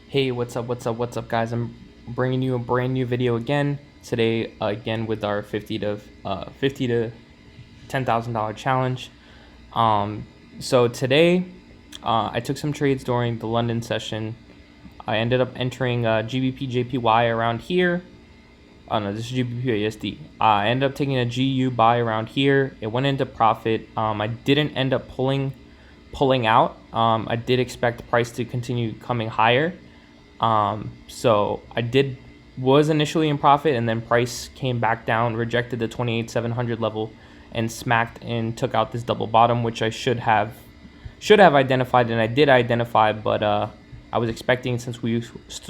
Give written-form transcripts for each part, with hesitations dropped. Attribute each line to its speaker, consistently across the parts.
Speaker 1: Hey, what's up, guys? I'm bringing you a brand new video again today. Again with our 50 to $10,000 challenge. So today, I took some trades during the London session. I ended up entering GBP JPY around here. Oh no, this is GBP USD. I ended up taking a GU buy around here. It went into profit. I didn't end up pulling out. I did expect the price to continue coming higher. So I was initially in profit, and then price came back down, rejected the 28,700 level, and smacked and took out this double bottom, which I should have identified, and I did identify, but I was expecting, since we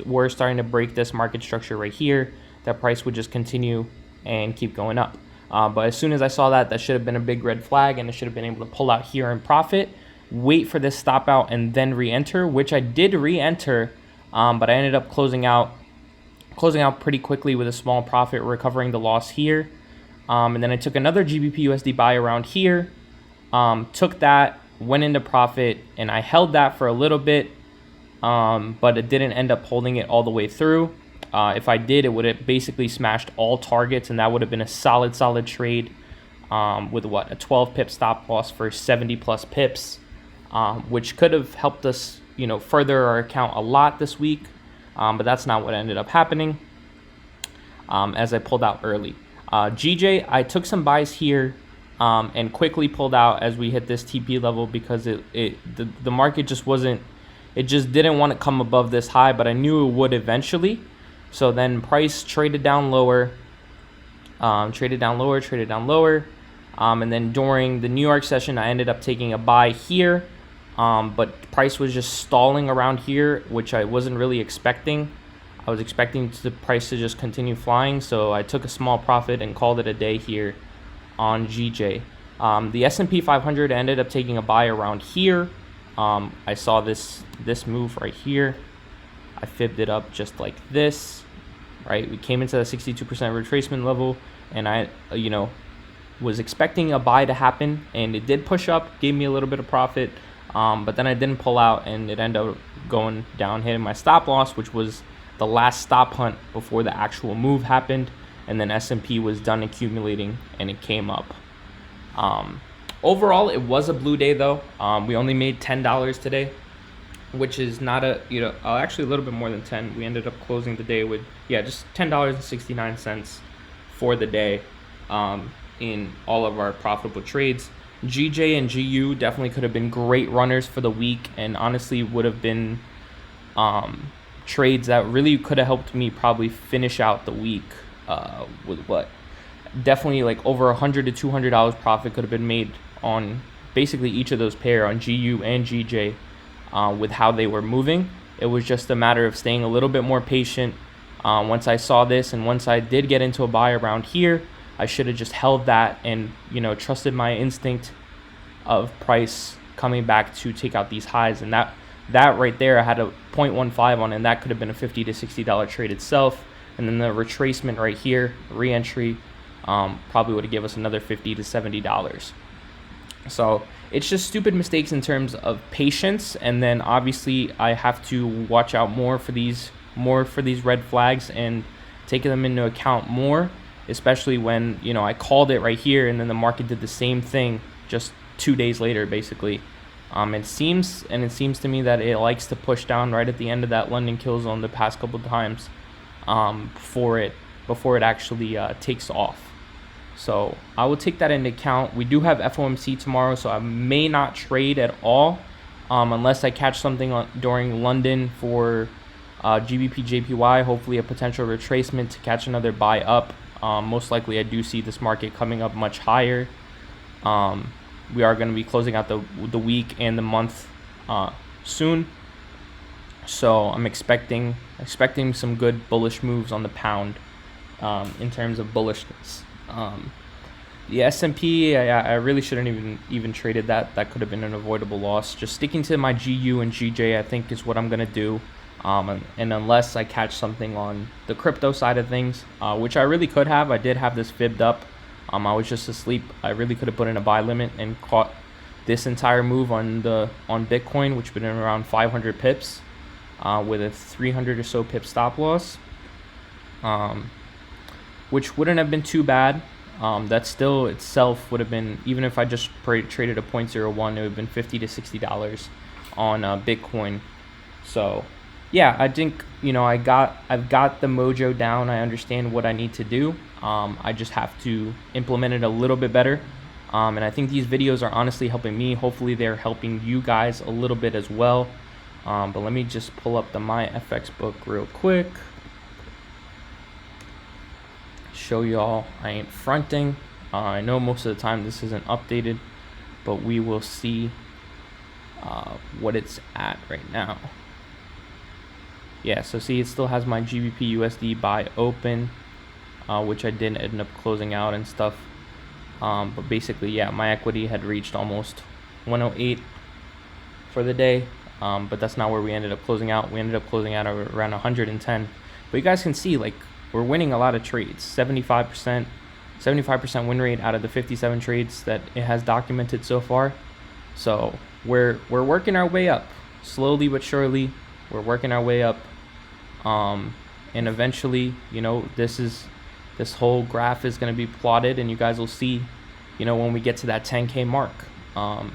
Speaker 1: were starting to break this market structure right here, that price would just continue and keep going up. But as soon as I saw that should have been a big red flag, and I should have been able to pull out here in profit, wait for this stop out, and then re-enter, which I did re-enter. But I ended up closing out pretty quickly with a small profit, recovering the loss here. And then I took another GBP USD buy around here, took that, went into profit, and I held that for a little bit, but it didn't end up holding it all the way through. If I did, it would have basically smashed all targets, and that would have been a solid trade, with a 12 pip stop loss for 70 plus pips, which could have helped us further our account a lot this week, but that's not what ended up happening, as I pulled out early. GJ, I took some buys here, and quickly pulled out as we hit this TP level, because the market just didn't want to come above this high, but I knew it would eventually. So then price traded down lower, and then during the New York session, I ended up taking a buy here. But price was just stalling around here, which I wasn't really expecting. I was expecting the price to just continue flying, so I took a small profit and called it a day here on GJ. The S&P 500 ended up taking a buy around here. I saw this move right here. I fibbed it up just like this, right? We came into the 62% retracement level, and I, was expecting a buy to happen, and it did push up, gave me a little bit of profit. But then I didn't pull out, and it ended up going down, hitting my stop loss, which was the last stop hunt before the actual move happened. And then S&P was done accumulating, and it came up. Overall, it was a blue day though. We only made $10 today, which is not actually a little bit more than 10. We ended up closing the day with just $10.69 for the day, in all of our profitable trades. GJ and GU definitely could have been great runners for the week, and honestly would have been trades that really could have helped me probably finish out the week, with definitely like over $100 to $200 profit could have been made on basically each of those pair, on GU and GJ, with how they were moving. It was just a matter of staying a little bit more patient. Once I saw this, and once I did get into a buy around here, I should have just held that and trusted my instinct of price coming back to take out these highs. And that right there, I had a 0.15 on, and that could have been a $50 to $60 trade itself. And then the retracement right here, re-entry, probably would have given us another $50 to $70. So it's just stupid mistakes in terms of patience. And then obviously I have to watch out more for these red flags and take them into account more, especially when I called it right here, and then the market did the same thing just 2 days later, basically. It seems to me that it likes to push down right at the end of that London kill zone the past couple of times, before it actually takes off. So I will take that into account. We do have FOMC tomorrow, so I may not trade at all, unless I catch something during London for GBP JPY. Hopefully a potential retracement to catch another buy up. Most likely I do see this market coming up much higher. We are going to be closing out the week and the month soon, so I'm expecting some good bullish moves on the pound, in terms of bullishness. The S&P, I really shouldn't even traded that. That could have been an avoidable loss. Just sticking to my GU and GJ, I think, is what I'm going to do. And unless I catch something on the crypto side of things, which I really could have. I did have this fibbed up. I was just asleep. I really could have put in a buy limit and caught this entire move on Bitcoin, which would have been around 500 pips. with a 300 or so pip stop loss, which wouldn't have been too bad. That still itself would have been, even if I just traded a 0.01, it would have been $50 to $60 on Bitcoin. So yeah, I think, you know, I've got the mojo down. I understand what I need to do. I just have to implement it a little bit better. And I think these videos are honestly helping me. Hopefully they're helping you guys a little bit as well. But let me just pull up the My FX book real quick. Show y'all I ain't fronting. I know most of the time this isn't updated, but we will see what it's at right now. Yeah, so see, it still has my GBP USD buy open, which I did end up closing out and stuff. But basically, yeah, my equity had reached almost 108 for the day, but that's not where we ended up closing out. We ended up closing out around 110. But you guys can see, like, we're winning a lot of trades. 75% win rate out of the 57 trades that it has documented so far. So we're working our way up, slowly but surely. We're working our way up, and eventually, you know, this whole graph is going to be plotted, and you guys will see, you know, when we get to that 10K mark, and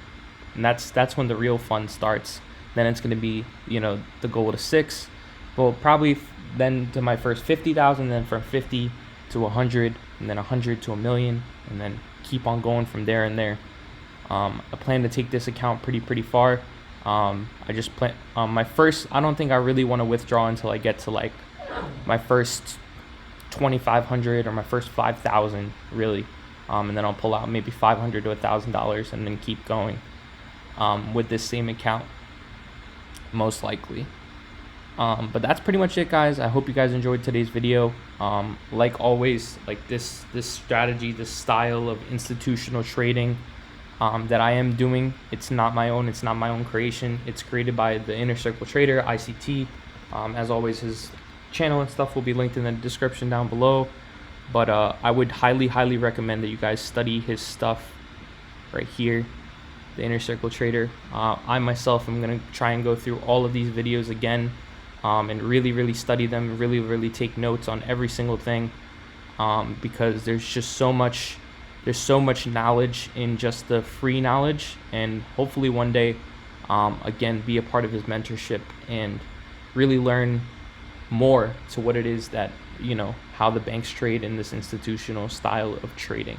Speaker 1: that's when the real fun starts. Then it's going to be, you know, the goal to 6. Well, probably then to my first 50,000, then from 50 to 100, and then 100 to a million, and then keep on going from there and there. I plan to take this account pretty far. I just plan my first. I don't think I really want to withdraw until I get to like my first 2,500 or my first 5,000 really, and then I'll pull out maybe $500 to $1,000 and then keep going with this same account, most likely. But that's pretty much it, guys. I hope you guys enjoyed today's video. Like always, like this strategy, this style of institutional trading that I am doing, it's not my own. It's not my own creation. It's created by the Inner Circle Trader, ICT. As always, his channel and stuff will be linked in the description down below. But I would highly recommend that you guys study his stuff right here, the Inner Circle Trader. I myself am going to try and go through all of these videos again, and really study them, really take notes on every single thing, because there's just so much knowledge in just the free knowledge, and hopefully one day again be a part of his mentorship and really learn more to what it is that, you know, how the banks trade in this institutional style of trading.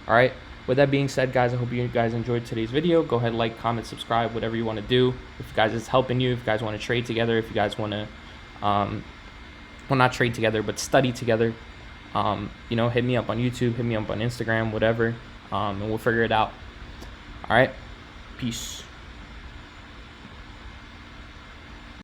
Speaker 1: All right, with that being said, guys, I hope you guys enjoyed today's video. Go ahead, like, comment, subscribe, whatever you want to do. If you guys it's helping you, if you guys want to trade together, if you guys want to well, not trade together but study together, you know, hit me up on YouTube, hit me up on Instagram, whatever, and we'll figure it out. All right, peace.